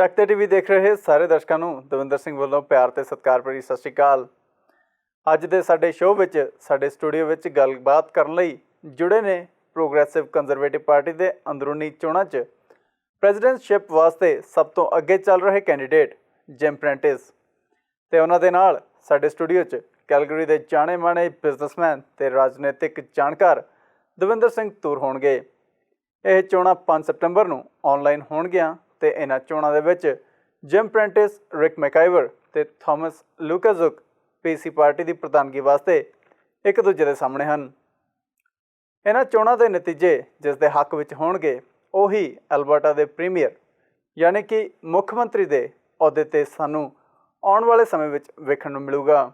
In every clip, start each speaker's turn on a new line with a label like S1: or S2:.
S1: ਚਕਦੇ TV ਦੇਖ ਰਹੇ ਸਾਰੇ ਦਰਸ਼ਕਾਂ ਨੂੰ ਦਵਿੰਦਰ ਸਿੰਘ ਵੱਲੋਂ ਪਿਆਰ ਤੇ ਸਤਿਕਾਰ ਭਰੀ ਸਤਿ ਸ਼੍ਰੀ ਅਕਾਲ। ਅੱਜ ਦੇ ਸਾਡੇ ਸ਼ੋਅ ਵਿੱਚ ਸਾਡੇ ਸਟੂਡੀਓ ਵਿੱਚ ਗੱਲਬਾਤ ਕਰਨ ਲਈ ਜੁੜੇ ਨੇ ਪ੍ਰੋਗਰੈਸਿਵ ਕੰਜ਼ਰਵੇਟਿਵ ਪਾਰਟੀ ਦੇ ਅੰਦਰੂਨੀ ਚੋਣਾਂ 'ਚ ਪ੍ਰੈਜ਼ੀਡੈਂਟਸ਼ਿਪ ਵਾਸਤੇ ਸਭ ਤੋਂ ਅੱਗੇ ਚੱਲ ਰਹੇ ਕੈਂਡੀਡੇਟ ਜਿਮ ਪ੍ਰੈਂਟਿਸ ਤੇ ਉਹਨਾਂ ਦੇ ਨਾਲ ਸਾਡੇ ਸਟੂਡੀਓ 'ਚ ਕੈਲਗਰੀ ਦੇ ਜਾਣੇ ਮਾਣੇ ਬਿਜ਼ਨਸਮੈਨ ਤੇ ਰਾਜਨੀਤਿਕ ਜਾਣਕਾਰ ਦਵਿੰਦਰ ਸਿੰਘ ਤੂਰ ਹੋਣਗੇ। ਇਹ ਚੋਣਾਂ 5 ਸਤੰਬਰ ਨੂੰ ਆਨਲਾਈਨ ਹੋਣਗੀਆਂ ਤੇ ਇਹਨਾਂ ਚੋਣਾਂ ਦੇ ਵਿੱਚ ਜਿਮ ਪ੍ਰੈਂਟਿਸ, ਰਿਕ ਮੈਕਾਈਵਰ ਤੇ ਥਾਮਸ ਲੂਕਾਜ਼ੁਕ ਪੀਸੀ ਪਾਰਟੀ ਦੀ ਪ੍ਰਧਾਨਗੀ ਵਾਸਤੇ ਇੱਕ ਦੂਜੇ ਦੇ ਸਾਹਮਣੇ ਹਨ। ਇਹਨਾਂ ਚੋਣਾਂ ਦੇ ਨਤੀਜੇ ਜਿਸ ਦੇ ਹੱਕ ਵਿੱਚ ਹੋਣਗੇ ਉਹੀ ਐਲਬਰਟਾ ਦੇ ਪ੍ਰੀਮੀਅਰ ਯਾਨੀ ਕਿ ਮੁੱਖ ਮੰਤਰੀ ਦੇ ਅਹੁਦੇ 'ਤੇ ਸਾਨੂੰ ਆਉਣ ਵਾਲੇ ਸਮੇਂ ਵਿੱਚ ਵੇਖਣ ਨੂੰ ਮਿਲੂਗਾ।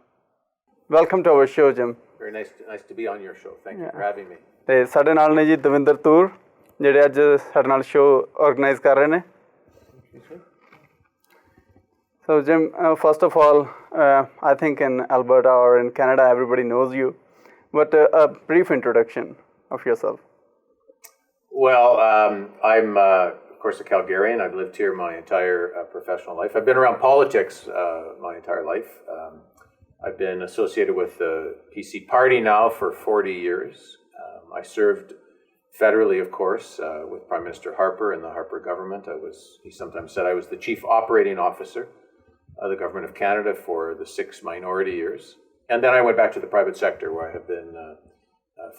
S1: Welcome to our show Jim.
S2: Very nice to be on your show. Thank you for having me.
S1: ਤੇ ਸਾਡੇ ਨਾਲ ਨੇ ਜੀ ਦਵਿੰਦਰ ਤੂਰ ਜਿਹੜੇ ਅੱਜ ਸਾਡੇ ਨਾਲ ਸ਼ੋਅ ਆਰਗੇਨਾਈਜ਼ ਕਰ ਰਹੇ ਨੇ। So Jim, first of all, I think in Alberta or in Canada everybody knows you, but a brief introduction of yourself.
S2: Well, I'm of course a Calgarian. I've lived here my entire professional life. I've been around politics my entire life. I've been associated with the PC party now for 40 years. I served federally, of course, with Prime Minister Harper and the Harper government. He sometimes said I was the chief operating officer of the government of Canada for the 6 minority years. And then I went back to the private sector where I have been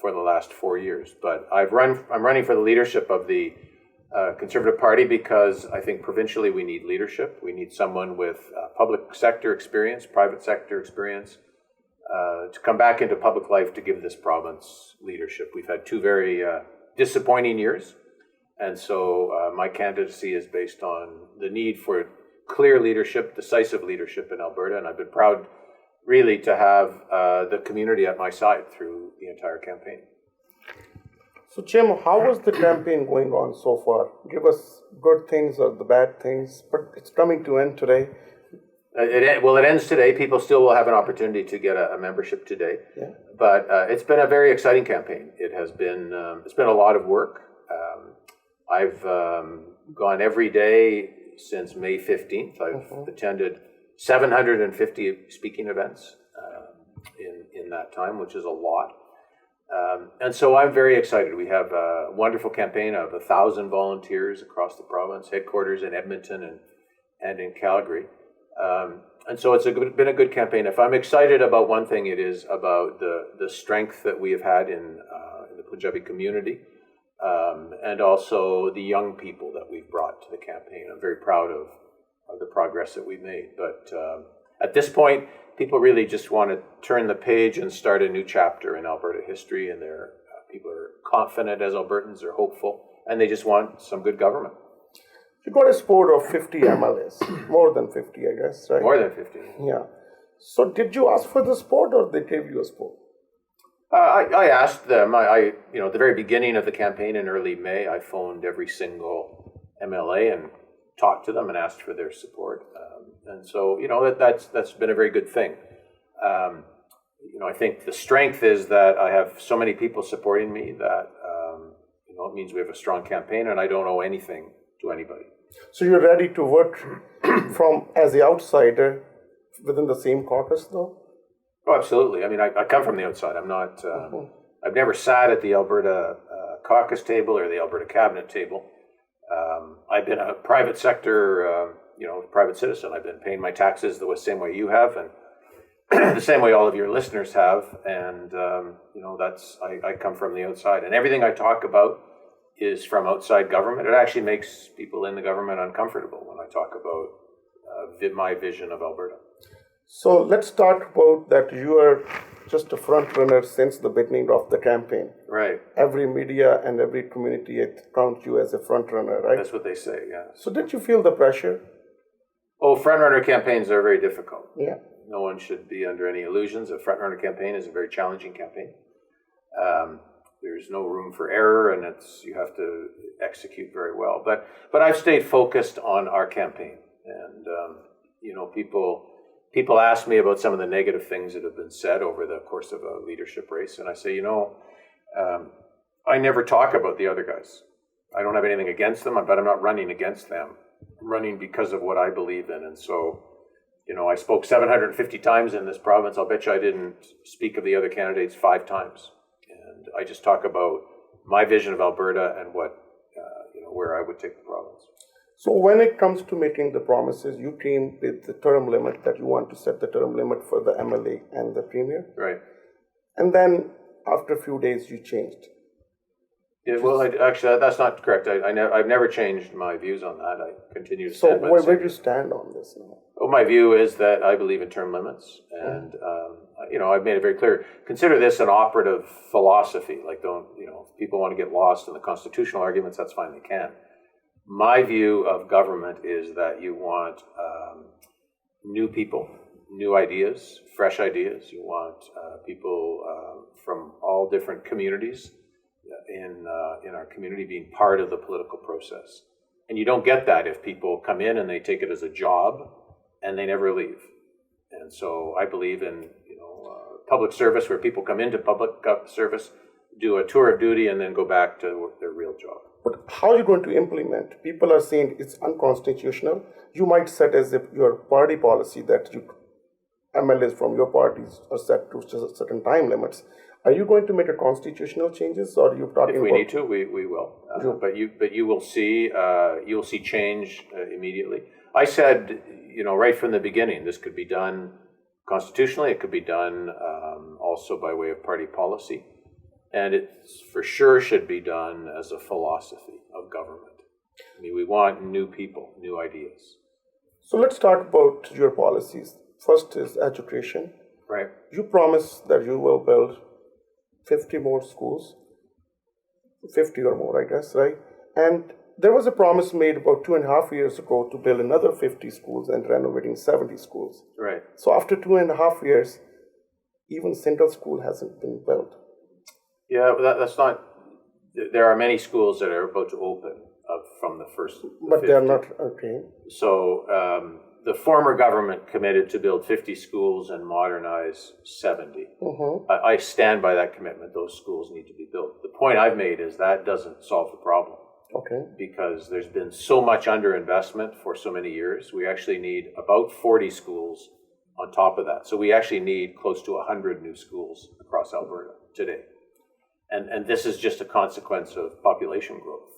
S2: for the last 4 years. But I'm running for the leadership of the Conservative Party because I think provincially we need leadership. We need someone with public sector experience, private sector experience, to come back into public life to give this province leadership. We've had 2 very disappointing years, and so my candidacy is based on the need for clear leadership, decisive leadership in Alberta, and I've been proud really to have the community at my side through the entire campaign.
S3: So Jim, how was the campaign going on so far? Give us good things or the bad things, but it's coming to end today.
S2: It ends today. People still will have an opportunity to get a membership today. Yeah. But it's been a very exciting campaign. It has been, it's been a lot of work. I've gone every day since May 15th. I've attended 750 speaking events in that time, which is a lot. And so I'm very excited. We have a wonderful campaign of 1,000 volunteers across the province, headquarters in Edmonton and in Calgary. And so it's been a good campaign. If I'm excited about one thing, it is about the strength that we have had in the Punjabi community, and also the young people that we've brought to the campaign. I'm very proud of the progress that we've made. But at this point, people really just want to turn the page and start a new chapter in Alberta history, and people are confident as Albertans, they're hopeful, and they just want some good government.
S3: You got a support of 50 MLAs, more than 50, I guess, right?
S2: More than 50.
S3: Yeah. So did you ask for the support, or they gave you a support?
S2: I asked them. At the very beginning of the campaign in early May, I phoned every single MLA and talked to them and asked for their support. And so, that's been a very good thing. I think the strength is that I have so many people supporting me that, it means we have a strong campaign, and I don't owe anything to anybody.
S3: So you're ready to work as the outsider within the same caucus, though?
S2: Oh, absolutely. I mean, I come from the outside. I'm not. I've never sat at the Alberta caucus table or the Alberta cabinet table. I've been a private sector, private citizen. I've been paying my taxes the same way you have, and the same way all of your listeners have. And I come from the outside, and everything I talk about is from outside government. It actually makes people in the government uncomfortable when I talk about my vision of Alberta.
S3: So let's talk about that. You are just a front runner since the beginning of the campaign.
S2: Right.
S3: Every media and every community counts you as a front runner, right?
S2: That's what they say, yeah.
S3: So did you feel the pressure?
S2: Oh, front runner campaigns are very difficult.
S3: Yeah.
S2: No one should be under any illusions. A front runner campaign is a very challenging campaign. There's no room for error, and you have to execute very well. But I've stayed focused on our campaign, and people ask me about some of the negative things that have been said over the course of a leadership race, and I say, I never talk about the other guys. I don't have anything against them, but I'm not running against them. running because of what I believe in. And so, I spoke 750 times in this province. I'll bet you I didn't speak of the other candidates 5 times. And I just talk about my vision of Alberta and what, where I would take the province.
S3: So when it comes to making the promises, you came with the term limit, that you want to set the term limit for the MLA and the Premier.
S2: Right.
S3: And then after a few days, you changed.
S2: Yeah, well, actually, that's not correct. I've never changed my views on that. I continue to stand by
S3: So
S2: the
S3: where
S2: same
S3: do you stand on this now?
S2: Well, my view is that I believe in term limits, and I've made it very clear. Consider this an operative philosophy. Like, if people want to get lost in the constitutional arguments, that's fine, they can. My view of government is that you want new people, new ideas, fresh ideas. You want people from all different communities in our community being part of the political process. And you don't get that if people come in and they take it as a job and they never leave. And so I believe in public service, where people come into public service, do a tour of duty, and then go back to their real job.
S3: But how are you going to implement? People are saying it's unconstitutional. You might set as if your party policy that MLAs from your parties are set to certain time limits. Are you going to make a constitutional changes, or are you talking
S2: If we
S3: about?
S2: need to, we will. But you will see change immediately. I said, right from the beginning, this could be done constitutionally. It could be done also by way of party policy, and it for sure should be done as a philosophy of government. I mean, we want new people, new ideas.
S3: So let's talk about your policies. First is education.
S2: Right.
S3: You promised that you will build 50 more schools, 50 or more, I guess, right? And there was a promise made about 2.5 years ago to build another 50 schools and renovating 70 schools.
S2: Right.
S3: So after 2.5 years, even single school hasn't been built.
S2: Yeah, that's not. There are many schools that are about to open from the first.
S3: But they are not, okay.
S2: So the former government committed to build 50 schools and modernize 70.
S3: Mm-hmm.
S2: I stand by that commitment. Those schools need to be built. The point I've made is that doesn't solve the problem.
S3: Okay.
S2: Because there's been so much underinvestment for so many years. We actually need about 40 schools on top of that. So we actually need close to 100 new schools across Alberta today. And this is just a consequence of population growth.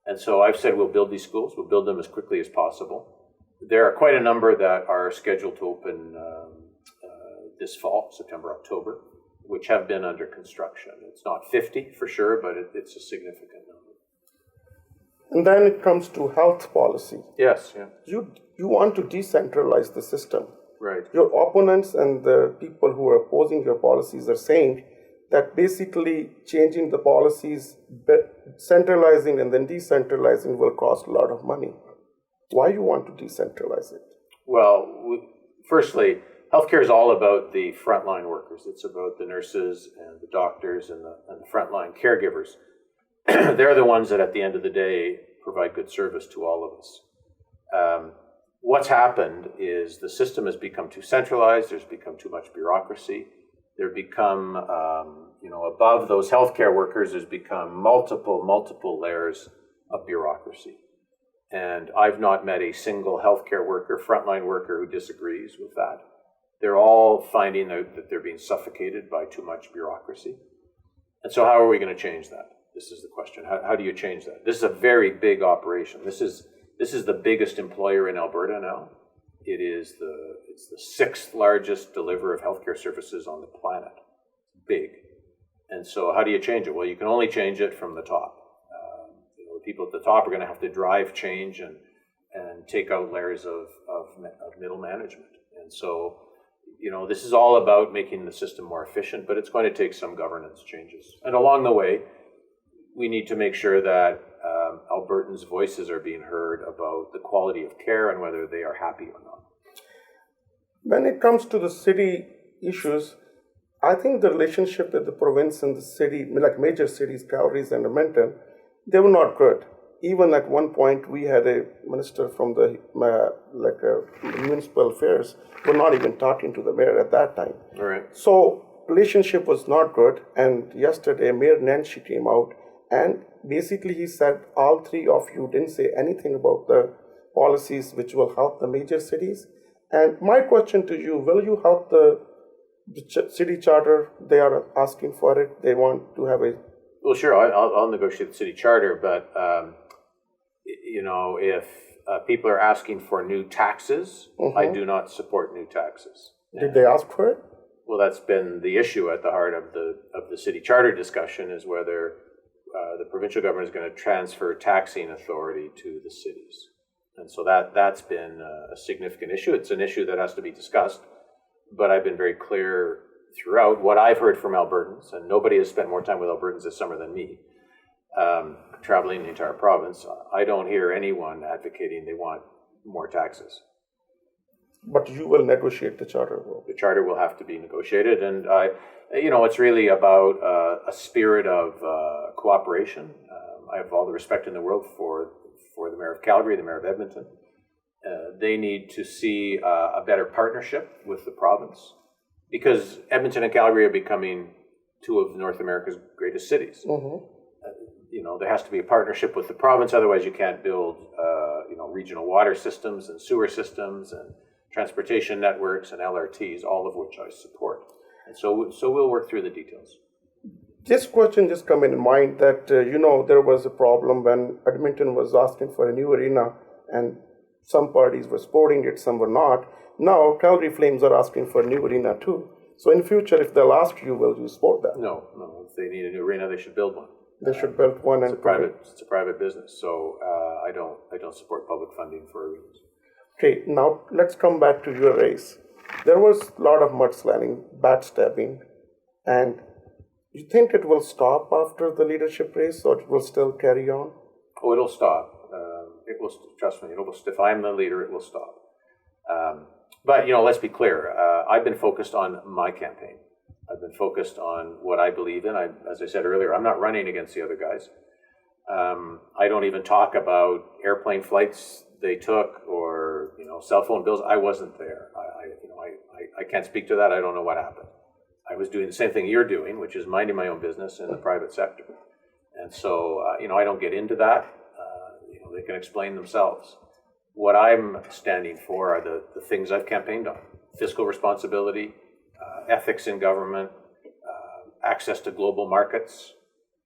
S2: And so I've said we'll build these schools. We'll build them as quickly as possible. There are quite a number that are scheduled to open this fall, September, October, which have been under construction. It's not 50 for sure, but it's a significant number.
S3: And then it comes to health policy.
S2: Yes, yeah.
S3: You want to decentralize the system.
S2: Right.
S3: Your opponents and the people who are opposing your policies are saying that basically changing the policies, centralizing and then decentralizing will cost a lot of money. Why do you want to decentralize it?
S2: Well, firstly, healthcare is all about the frontline workers. It's about the nurses and the doctors and the frontline caregivers. They're the ones that at the end of the day provide good service to all of us. What's happened is the system has become too centralized. There's become too much bureaucracy. There become, above those healthcare workers, there's become multiple layers of bureaucracy. And I've not met a single healthcare worker, frontline worker, who disagrees with that. They're all finding out that they're being suffocated by too much bureaucracy. And so how are we going to change that? This is the question. How do you change that? This is a very big operation. This is the biggest employer in Alberta now. It's the 6th largest deliverer of healthcare services on the planet. Big. And so how do you change it? Well, you can only change it from the top. The people at the top are going to have to drive change and take out layers of middle management. And so, this is all about making the system more efficient, but it's going to take some governance changes. And along the way, we need to make sure that Albertans' voices are being heard about the quality of care and whether they are happy or not.
S3: When it comes to the city issues, I think the relationship with the province and the city, like major cities, Calgary and Edmonton, they were not good. Even at one point, we had a minister from the municipal affairs were not even talking to the mayor at that time.
S2: All right.
S3: So relationship was not good. And yesterday, Mayor Nancy came out and basically he said all three of you didn't say anything about the policies which will help the major cities. And my question to you, will you help the city charter? They are asking for it. They want to have a...
S2: Well, sure, I'll negotiate the city charter, but if people are asking for new taxes, I do not support new taxes.
S3: Did they ask for it?
S2: Well, that's been the issue at the heart of the city charter discussion, is whether the provincial government is going to transfer taxing authority to the cities. And so that's been a significant issue. It's an issue that has to be discussed, but I've been very clear throughout what I've heard from Albertans, and nobody has spent more time with Albertans this summer than me, traveling the entire province. I don't hear anyone advocating they want more taxes.
S3: But you will negotiate the charter.
S2: The charter will have to be negotiated, and it's really about a spirit of cooperation. I have all the respect in the world for the Mayor of Calgary, the Mayor of Edmonton. They need to see a better partnership with the province, because Edmonton and Calgary are becoming two of North America's greatest cities. There has to be a partnership with the province, otherwise you can't build regional water systems and sewer systems and transportation networks and LRTs, all of which I support. And so we'll work through the details.
S3: This question just come in mind that, there was a problem when Edmonton was asking for a new arena and some parties were supporting it, some were not. Now, Calgary Flames are asking for a new arena too. So in future, if they'll ask you, will you support that?
S2: No. If they need a new arena, they should build one.
S3: They should build one.
S2: It's a private business. So I don't support public funding for arenas.
S3: Okay, now let's come back to your race. There was a lot of mudsliding, backstabbing, and you think it will stop after the leadership race, or it will still carry on?
S2: Oh, it'll stop. It will. Trust me. If I'm the leader, it will stop. But let's be clear. I've been focused on my campaign. I've been focused on what I believe in. As I said earlier, I'm not running against the other guys. I don't even talk about airplane flights they took or cell phone bills. I wasn't there. I can't speak to that. I don't know what happened. I was doing the same thing you're doing, which is minding my own business in the private sector. And so I don't get into that. They can explain themselves. What I'm standing for are the things I've campaigned on: fiscal responsibility, ethics in government, access to global markets,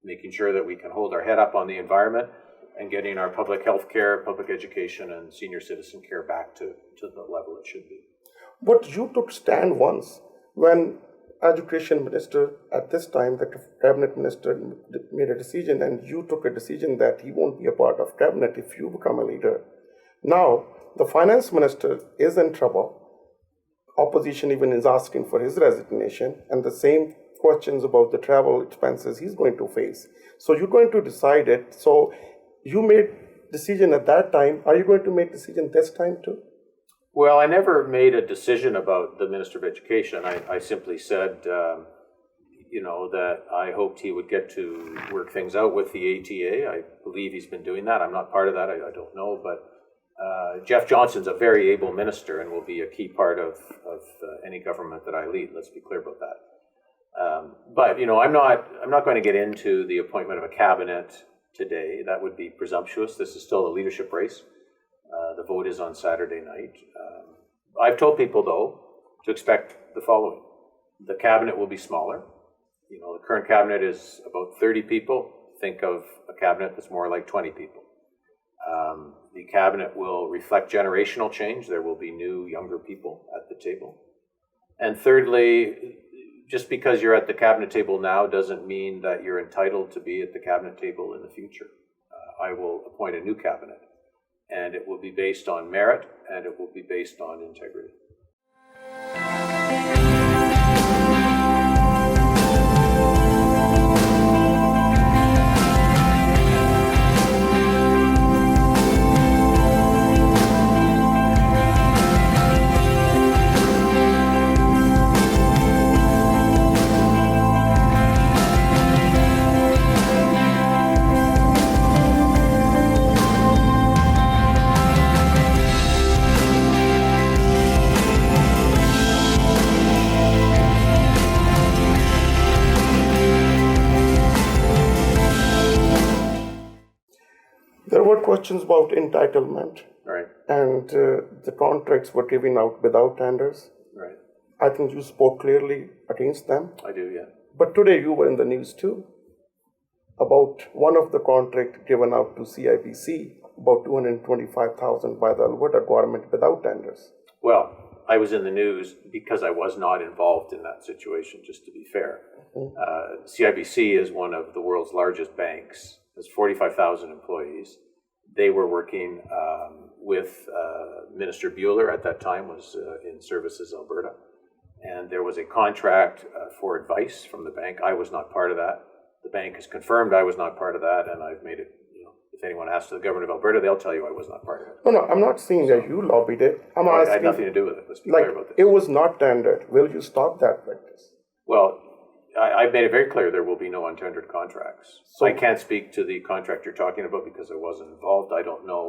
S2: making sure that we can hold our head up on the environment, and getting our public health care, public education, and senior citizen care back to the level it should be.
S3: But you took stand once when education minister at this time, the cabinet minister made a decision, and you took a decision that he won't be a part of cabinet if you become a leader. Now, the finance minister is in trouble. Opposition even is asking for his resignation, and the same questions about the travel expenses he's going to face. So you're going to decide it. So you made decision at that time. Are you going to make decision this time too?
S2: Well, I never made a decision about the Minister of Education. I simply said, that I hoped he would get to work things out with the ATA. I believe he's been doing that. I'm not part of that. I don't know. But Jeff Johnson's a very able minister and will be a key part of any government that I lead. Let's be clear about that. But I'm not going to get into the appointment of a cabinet today. That would be presumptuous. This is still a leadership race. The vote is on Saturday night. I've told people, though, to expect the following. The cabinet will be smaller. The current cabinet is about 30 people. Think of a cabinet that's more like 20 people. The cabinet will reflect generational change. There will be new, younger people at the table. And thirdly, just because you're at the cabinet table now doesn't mean that you're entitled to be at the cabinet table in the future. I will appoint a new cabinet, and it will be based on merit, and it will be based on integrity.
S3: There were questions about entitlement,
S2: Right.
S3: and the contracts were given out without tenders.
S2: Right.
S3: I think you spoke clearly against them.
S2: I do. Yeah.
S3: But today you were in the news too about one of the contract given out to CIBC, about 225,000 by the Alberta government without tenders.
S2: Well, I was in the news because I was not involved in that situation, just to be fair. CIBC is one of the world's largest banks. There's 45,000 employees. They were working with Minister Bueller at that time, was in Services Alberta. And there was a contract for advice from the bank. I was not part of that. The bank has confirmed I was not part of that, and I've made it, if anyone asks the government of Alberta, they'll tell you I was not part of it.
S3: No, I'm not saying that you lobbied it. I'm
S2: I
S3: asking.
S2: had nothing to do with it. Let's be clear about this.
S3: It was not tendered. Will you stop that practice?
S2: Well, I've made it very clear there will be no untendered contracts.
S3: So
S2: I can't speak to the contract you're talking about because I wasn't involved. I don't know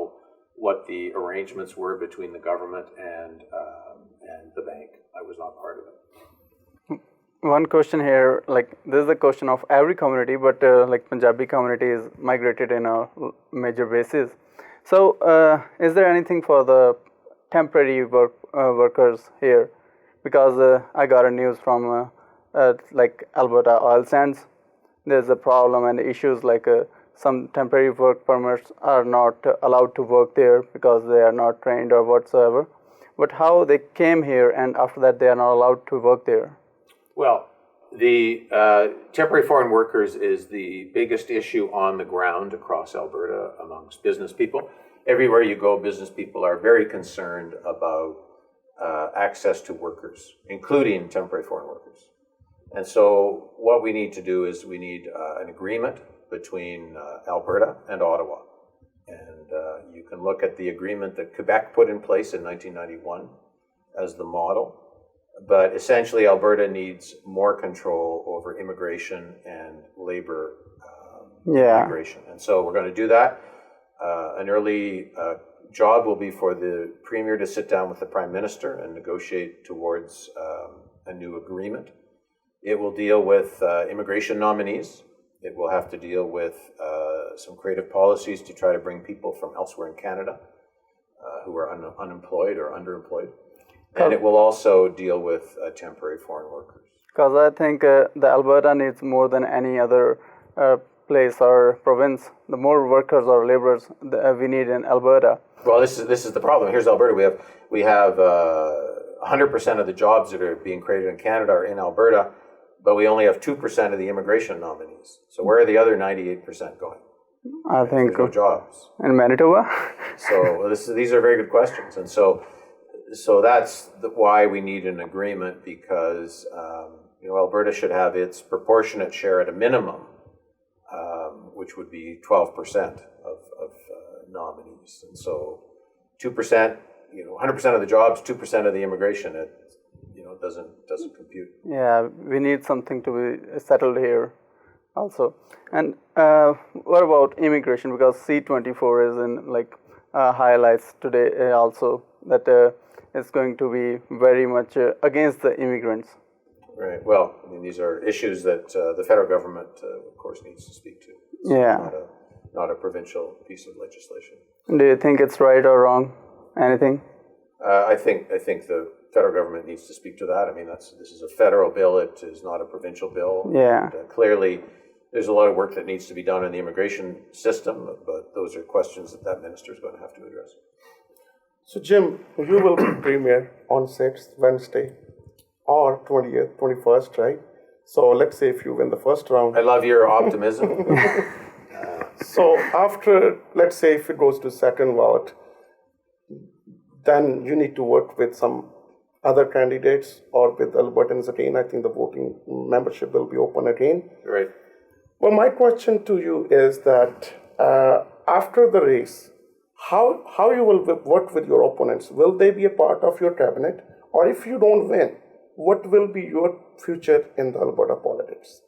S2: what the arrangements were between the government and the bank. I was not part of it.
S1: One question here, this is a question of every community, but Punjabi community is migrated in a major basis. So is there anything for the temporary workers here? Because I got a news from Alberta oil sands. There's a problem and issues some temporary work permits are not allowed to work there because they are not trained or whatsoever. But how they came here and after that they are not allowed to work there?
S2: Well, the temporary foreign workers is the biggest issue on the ground across Alberta amongst business people. Everywhere you go, business people are very concerned about access to workers, including temporary foreign workers. And so what we need to do is we need an agreement between Alberta and Ottawa. And you can look at the agreement that Quebec put in place in 1991 as the model. But essentially, Alberta needs more control over immigration and labor migration. And so we're going to do that. An early job will be for the Premier to sit down with the Prime Minister and negotiate towards a new agreement. It will deal with immigration nominees. It will have to deal with some creative policies to try to bring people from elsewhere in Canada who are unemployed or underemployed. And it will also deal with temporary foreign workers.
S1: Because I think the Alberta needs more than any other place or province. The more workers or laborers we need in Alberta.
S2: Well, this is the problem. Here's Alberta. We have 100% of the jobs that are being created in Canada are in Alberta, but we only have 2% of the immigration nominees. So where are the other 98% going?
S1: I think
S2: there's no jobs
S1: in Manitoba.
S2: So these are very good questions, and so that's why we need an agreement, because Alberta should have its proportionate share at a minimum, which would be 12% of nominees. And so 2%, 100% of the jobs, 2% of the immigration, it doesn't compute.
S1: Yeah, we need something to be settled here also. And what about immigration? Because C24 is in highlights today also that it's going to be very much against the immigrants.
S2: Right. Well, I mean, these are issues that the federal government, of course, needs to speak to. It's not a provincial piece of legislation.
S1: Do you think it's right or wrong? Anything?
S2: I think the federal government needs to speak to that. I mean, this is a federal bill. It is not a provincial bill.
S1: Yeah.
S2: And, clearly, there's a lot of work that needs to be done in the immigration system, but those are questions that minister is going to have to address.
S3: So, Jim, you will be Premier on 6th, Wednesday, or 20th, 21st, right? So, let's say if you win the first round.
S2: I love your optimism.
S3: So, after, let's say if it goes to second ballot, then you need to work with some other candidates or with Albertans again. I think the voting membership will be open again.
S2: Right.
S3: Well, my question to you is that after the race, how you will work with your opponents? Will they be a part of your cabinet? Or if you don't win, what will be your future in the Alberta politics?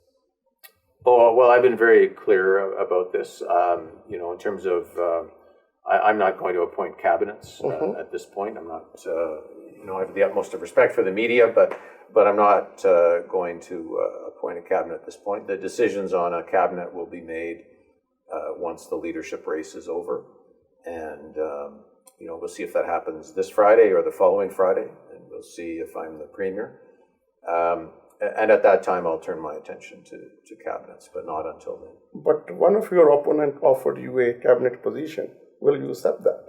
S2: Oh, well, I've been very clear about this, in terms of, I'm not going to appoint cabinets at this point. I'm not, I have the utmost of respect for the media, but I'm not going to appoint a cabinet at this point. The decisions on a cabinet will be made once the leadership race is over. And, we'll see if that happens this Friday or the following Friday, and we'll see if I'm the Premier. And at that time, I'll turn my attention to cabinets, but not until then.
S3: But one of your opponent offered you a cabinet position. Will you accept that?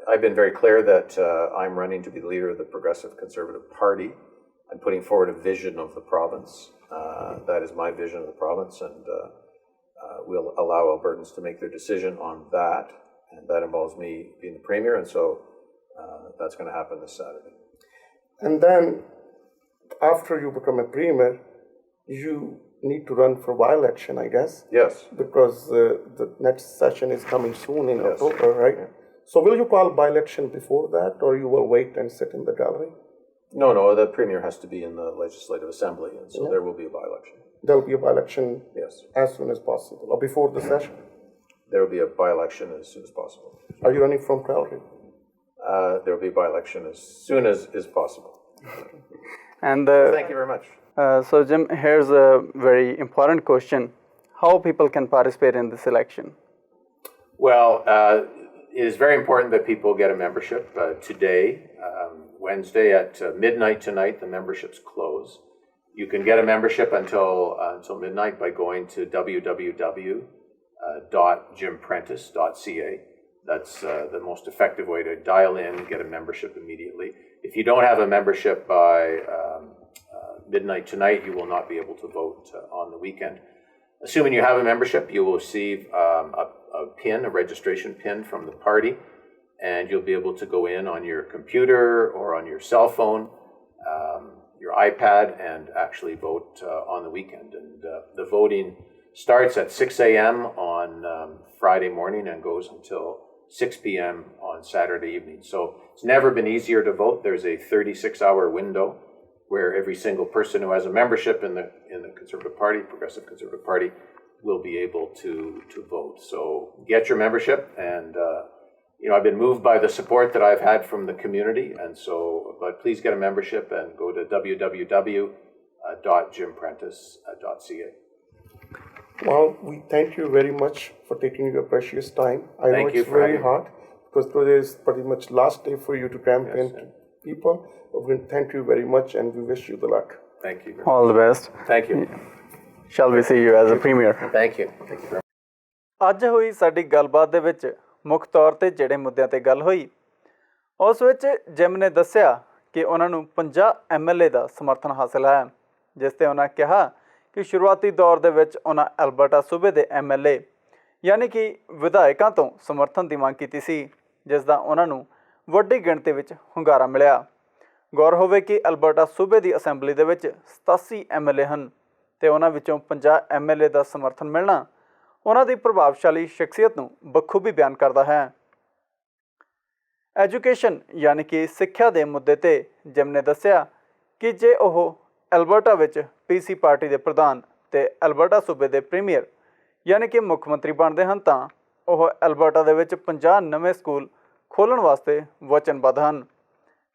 S2: I've been very clear that I'm running to be the leader of the Progressive Conservative Party. I'm putting forward a vision of the province. That is my vision of the province, and we'll allow Albertans to make their decision on that. And that involves me being the Premier, and so that's going to happen this Saturday.
S3: And then, after you become a Premier, you need to run for by-election, I guess.
S2: Yes.
S3: Because the next session is coming soon in
S2: Yes.
S3: October, right? Yeah. So will you call by-election before that, or you will wait and sit in the gallery?
S2: No, the Premier has to be in the Legislative Assembly, and so there will be a by-election.
S3: There will be a by-election
S2: Yes.
S3: as soon as possible, or before the session?
S2: There will be a by-election as soon as possible.
S3: Are you running from Calgary?
S2: There will be a by-election as soon as is possible.
S1: And
S2: Thank you very much.
S1: so Jim, here's a very important question. How people can participate in this election?
S2: Well, it is very important that people get a membership. Today, Wednesday at midnight tonight, the memberships close. You can get a membership until midnight by going to www.jimprentice.ca. That's the most effective way to dial in, get a membership immediately. If you don't have a membership by midnight tonight, you will not be able to vote on the weekend. Assuming you have a membership, you will receive a pin, a registration pin from the party, and you'll be able to go in on your computer or on your cell phone, your iPad, and actually vote on the weekend. And the voting starts at 6 a.m. on Friday morning and goes until 6 p.m. on Saturday evening. So it's never been easier to vote. There's a 36-hour window where every single person who has a membership in the Conservative Party, Progressive Conservative Party, will be able to vote. So get your membership, and I've been moved by the support that I've had from the community, and so, but please get a membership and go to www.jimprentice.ca.
S3: Well, we thank you very much for taking your precious time. I know it's very hard, because today is pretty much last day for you to campaign to people. We thank you very much, and we wish you the luck.
S2: Thank you.
S1: All the best.
S2: Thank you.
S1: Shall we see you as a Premier?
S2: Thank you. Thank you very much.
S1: ਅੱਜ ਹੋਈ ਸਾਡੀ ਗੱਲਬਾਤ ਦੇ ਵਿੱਚ ਮੁੱਖ ਤੌਰ ਤੇ ਜਿਹੜੇ ਮੁੱਦਿਆਂ ਤੇ ਗੱਲ ਹੋਈ, ਉਸ ਵਿੱਚ ਜਿਮ ਨੇ ਦੱਸਿਆ ਕਿ ਉਹਨਾਂ ਨੂੰ 50 MLA ਦਾ ਸਮਰਥਨ ਹਾਸਲ ਹੈ, ਜਿਸ ਤੇ ਉਹਨਾਂ ਕਿਹਾ ਕਿ ਸ਼ੁਰੂਆਤੀ ਦੌਰ ਦੇ ਵਿੱਚ ਉਹਨਾਂ ਐਲਬਰਟਾ ਸੂਬੇ ਦੇ MLA ਯਾਨੀ ਕਿ ਵਿਧਾਇਕਾਂ ਤੋਂ ਸਮਰਥਨ ਦੀ ਮੰਗ ਕੀਤੀ ਸੀ, ਜਿਸ ਦਾ ਉਹਨਾਂ ਨੂੰ ਵੱਡੀ ਗਿਣਤੀ ਵਿੱਚ ਹੁੰਗਾਰਾ ਮਿਲਿਆ। ਗੌਰ ਹੋਵੇ ਕਿ ਐਲਬਰਟਾ ਸੂਬੇ ਦੀ ਅਸੈਂਬਲੀ ਦੇ ਵਿੱਚ 87 MLA ਹਨ ਤੇ ਉਹਨਾਂ ਵਿੱਚੋਂ 50 MLA ਦਾ ਸਮਰਥਨ ਮਿਲਣਾ ਉਹਨਾਂ ਦੀ ਪ੍ਰਭਾਵਸ਼ਾਲੀ ਸ਼ਖਸੀਅਤ ਨੂੰ ਬਖੂਬੀ ਬਿਆਨ ਕਰਦਾ ਹੈ। ਐਜੂਕੇਸ਼ਨ ਯਾਨੀ ਕਿ ਸਿੱਖਿਆ ਦੇ ਮੁੱਦੇ ਤੇ ਜਿਮ ਨੇ ਦੱਸਿਆ ਕਿ ਜੇ ਉਹ ਐਲਬਰਟਾ ਵਿੱਚ PC ਪਾਰਟੀ ਦੇ ਪ੍ਰਧਾਨ ਤੇ ਐਲਬਰਟਾ ਸੂਬੇ ਦੇ ਪ੍ਰੀਮੀਅਰ ਯਾਨੀ ਕਿ ਮੁੱਖ ਮੰਤਰੀ ਬਣਦੇ ਹਨ ਤਾਂ ਉਹ ਐਲਬਰਟਾ ਦੇ ਵਿੱਚ 50 ਨਵੇਂ ਸਕੂਲ ਖੋਲ੍ਹਣ ਵਾਸਤੇ ਵਚਨਬੱਧ ਹਨ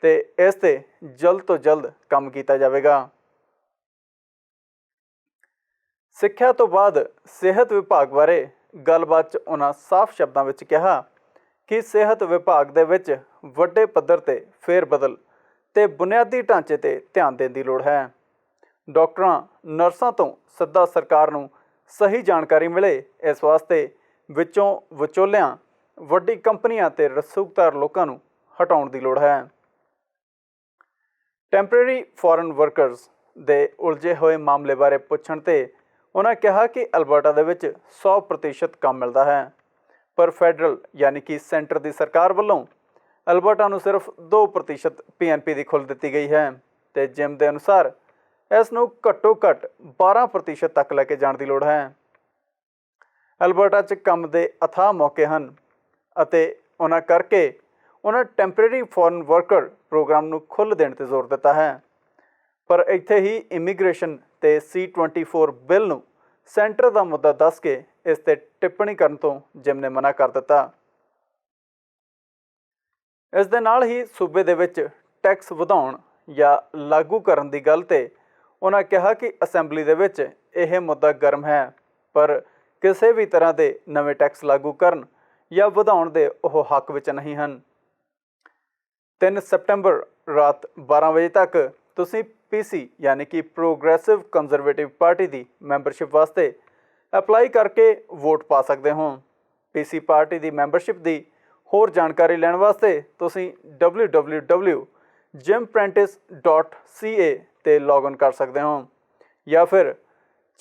S1: ਤੇ ਇਸ ਤੇ ਜਲਦ ਤੋਂ ਜਲਦ ਕੰਮ ਕੀਤਾ ਜਾਵੇਗਾ। ਸਿੱਖਿਆ ਤੋਂ ਬਾਅਦ ਸਿਹਤ ਵਿਭਾਗ ਬਾਰੇ ਗੱਲਬਾਤ 'ਚ ਉਹਨਾਂ ਸਾਫ਼ ਸ਼ਬਦਾਂ ਵਿੱਚ ਕਿਹਾ ਕਿ ਸਿਹਤ ਵਿਭਾਗ ਦੇ ਵਿੱਚ ਵੱਡੇ ਪੱਧਰ 'ਤੇ ਫੇਰ-ਬਦਲ ਤੇ ਬੁਨਿਆਦੀ ਢਾਂਚੇ 'ਤੇ ਧਿਆਨ ਦੇਣ ਦੀ ਲੋੜ ਹੈ। ਡਾਕਟਰਾਂ ਨਰਸਾਂ ਤੋਂ ਸਿੱਧਾ ਸਰਕਾਰ ਨੂੰ ਸਹੀ ਜਾਣਕਾਰੀ ਮਿਲੇ, ਇਸ ਵਾਸਤੇ ਵਿੱਚੋਂ ਵਿਚੋਲਿਆਂ ਵੱਡੀ ਕੰਪਨੀਆਂ ਤੇ ਰਸੂਖਦਾਰ ਲੋਕਾਂ ਨੂੰ ਹਟਾਉਣ ਦੀ ਲੋੜ ਹੈ। ਟੈਂਪਰੇਰੀ ਫੋਰਨ ਵਰਕਰਸ ਦੇ ਉਲਝੇ ਹੋਏ ਮਾਮਲੇ ਬਾਰੇ ਪੁੱਛਣ 'ਤੇ ਉਹਨਾਂ ਕਿਹਾ ਕਿ ਅਲਬਰਟਾ ਦੇ ਵਿੱਚ 100% ਕੰਮ ਮਿਲਦਾ ਹੈ, ਪਰ ਫੈਡਰਲ ਯਾਨੀ ਕਿ ਸੈਂਟਰ ਦੀ ਸਰਕਾਰ ਵੱਲੋਂ ਅਲਬਰਟਾ ਨੂੰ ਸਿਰਫ 2% PNP ਦੀ ਖੁੱਲ੍ਹ ਦਿੱਤੀ ਗਈ ਹੈ ਤੇ ਜਿਮ ਦੇ ਅਨੁਸਾਰ ਇਸ ਨੂੰ ਘੱਟੋ ਘੱਟ 12% ਤੱਕ ਲੈ ਕੇ ਜਾਣ ਦੀ ਲੋੜ ਹੈ। ਅਲਬਰਟਾ 'ਚ ਕੰਮ ਦੇ ਅਥਾਹ ਮੌਕੇ ਹਨ ਅਤੇ ਉਹਨਾਂ ਕਰਕੇ ਉਹਨਾਂ ਟੈਂਪਰੇਰੀ ਫੋਰਨ ਵਰਕਰ ਪ੍ਰੋਗਰਾਮ ਨੂੰ ਖੁੱਲ੍ਹ ਦੇਣ 'ਤੇ ਜ਼ੋਰ ਦਿੱਤਾ ਹੈ, ਪਰ ਇੱਥੇ ਹੀ ਇਮੀਗ੍ਰੇਸ਼ਨ ਤੇ C-24 ਬਿੱਲ ਨੂੰ ਸੈਂਟਰ ਦਾ ਮੁੱਦਾ ਦੱਸ ਕੇ ਇਸ 'ਤੇ ਟਿੱਪਣੀ ਕਰਨ ਤੋਂ ਜਿਮ ਨੇ ਮਨਾ ਕਰ ਦਿੱਤਾ। ਇਸ ਦੇ ਨਾਲ ਹੀ ਸੂਬੇ ਦੇ ਵਿੱਚ ਟੈਕਸ ਵਧਾਉਣ ਜਾਂ ਲਾਗੂ ਕਰਨ ਦੀ ਗੱਲ 'ਤੇ ਉਹਨਾਂ ਕਿਹਾ ਕਿ ਅਸੈਂਬਲੀ ਦੇ ਵਿੱਚ ਇਹ ਮੁੱਦਾ ਗਰਮ ਹੈ, ਪਰ ਕਿਸੇ ਵੀ ਤਰ੍ਹਾਂ ਦੇ ਨਵੇਂ ਟੈਕਸ ਲਾਗੂ ਕਰਨ ਜਾਂ ਵਧਾਉਣ ਦੇ ਉਹ ਹੱਕ ਵਿੱਚ ਨਹੀਂ ਹਨ। 3 ਸਤੰਬਰ ਰਾਤ 12 ਵਜੇ ਤੱਕ ਤੁਸੀਂ ਪੀਸੀ ਯਾਨੀ ਕਿ ਪ੍ਰੋਗਰੈਸਿਵ ਕੰਜ਼ਰਵੇਟਿਵ ਪਾਰਟੀ ਦੀ ਮੈਂਬਰਸ਼ਿਪ ਵਾਸਤੇ ਅਪਲਾਈ ਕਰਕੇ ਵੋਟ ਪਾ ਸਕਦੇ ਹੋ। ਪੀਸੀ ਪਾਰਟੀ ਦੀ ਮੈਂਬਰਸ਼ਿਪ ਦੀ ਹੋਰ ਜਾਣਕਾਰੀ ਲੈਣ ਵਾਸਤੇ ਤੁਸੀਂ www.jimprentice.ca ਤੇ ਲੌਗਇਨ ਕਰ ਸਕਦੇ ਹੋ ਜਾਂ ਫਿਰ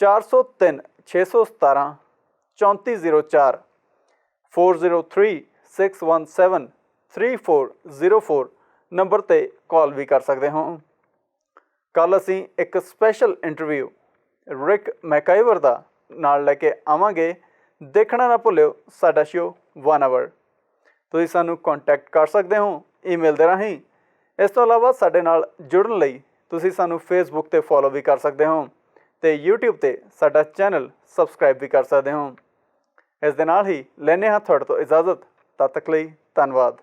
S1: 403 617 3404 403 617 3404 ਨੰਬਰ 'ਤੇ ਕਾਲ ਵੀ ਕਰ ਸਕਦੇ ਹੋ। ਕੱਲ੍ਹ ਅਸੀਂ ਇੱਕ ਸਪੈਸ਼ਲ ਇੰਟਰਵਿਊ ਰਿਕ ਮੈਕਾਈਵਰ ਦਾ ਨਾਲ ਲੈ ਕੇ ਆਵਾਂਗੇ। ਦੇਖਣਾ ਨਾ ਭੁੱਲਿਓ ਸਾਡਾ ਸ਼ੋਅ 1 ਆਵਰ। ਤੁਸੀਂ ਸਾਨੂੰ ਕੰਟੈਕਟ ਕਰ ਸਕਦੇ ਹੋ ਈਮੇਲ ਦੇ ਰਾਹੀਂ। ਇਸ ਤੋਂ ਇਲਾਵਾ ਸਾਡੇ ਨਾਲ ਜੁੜਨ ਲਈ ਤੁਸੀਂ ਸਾਨੂੰ ਫੇਸਬੁੱਕ 'ਤੇ ਫੋਲੋ ਵੀ ਕਰ ਸਕਦੇ ਹੋ ਅਤੇ YouTube 'ਤੇ ਸਾਡਾ ਚੈਨਲ ਸਬਸਕ੍ਰਾਈਬ ਵੀ ਕਰ ਸਕਦੇ ਹੋ। ਇਸ ਦੇ ਨਾਲ ਹੀ ਲੈਂਦੇ ਹਾਂ ਤੁਹਾਡੇ ਤੋਂ ਇਜਾਜ਼ਤ। ਤਦ ਤੱਕ ਲਈ ਧੰਨਵਾਦ।